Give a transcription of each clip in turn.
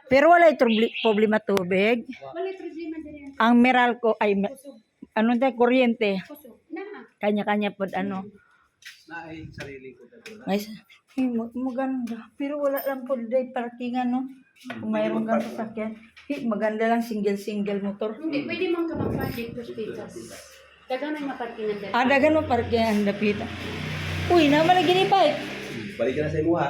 Pero wala problema tubig. Wala problema din. Ang Meralco ay ano tayo kuryente. Kusog na. Kanya-kanya pod ano. Na ay sarili ko talaga. Ay, maganda. Pero wala lang po day parkingan, no? Kung mayroon kang sasakyan. Maganda lang single motor. Hindi, pwede man ka mag-project sa Pitas. Dagan ay maparkingan dito. Dagan mo parkingan dapita. Uy, naman lagi ni bike. Balik ka na sa imuha.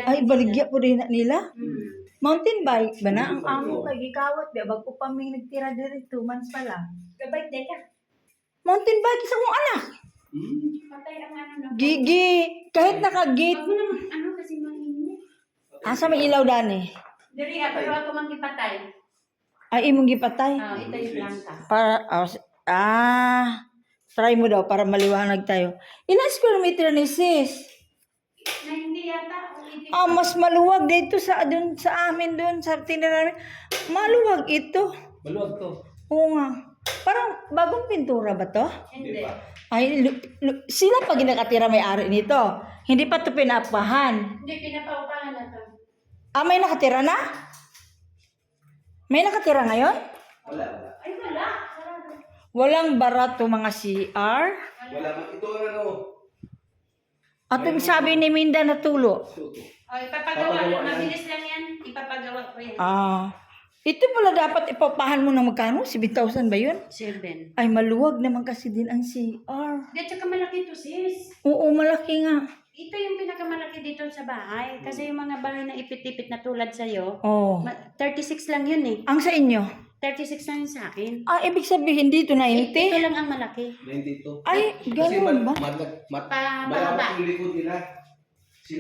Ay, baligya po din na nila. Hmm. Mountain bike ba na? Ang amo kay gikawat. Di ba ko pa may nagtira diri 2 months pa lang. Gabay day ka. Mountain bike sa kong anak. Patay ang ano na. Gigi. Kahit naka-gate. Wag mo naman, ano kasi mainit. Asa may ilaw dani? Diri pero ako mangipatay. Ay, imong gipatay. Ito yung planta. Para, try mo daw para maliwanag tayo. Ilang square meter ni sis? Na hindi yata. Mas maluwag dito sa amin doon sa tindahan namin. Maluwag ito. Maluwag to. Oo nga. Parang bagong pintura ba to? Hindi. Ay, sila pa ginakatira may-ari nito. Hindi pa to pinapahan. Hindi, pinapaupahan na to. May nakatira na? May nakatira ngayon? Wala. Ay, wala. Sarado. Walang barato mga CR. Wala. Ito ang ano. At yung sabi ni Minda na tulo. Ay, ipapagawa. Mabilis lang yan. Ipapagawa ko yan. Ito pala dapat ipapahan mo ng magkano? 7,000 ba yun? 7. Ay, maluwag naman kasi din ang CR. Di, tsaka malaki to, sis. Oo, malaki nga. Ito yung pinakamalaki dito sa bahay. Kasi yung mga bahay na ipit-ipit na tulad sa'yo, Oh. 36 lang yun eh. Ang sa inyo? 36 lang yun sa akin. Ibig sabihin dito na Ito lang ang malaki. 92. Ay, Kasi ganun ba? Pababa. malawak yung likod nila.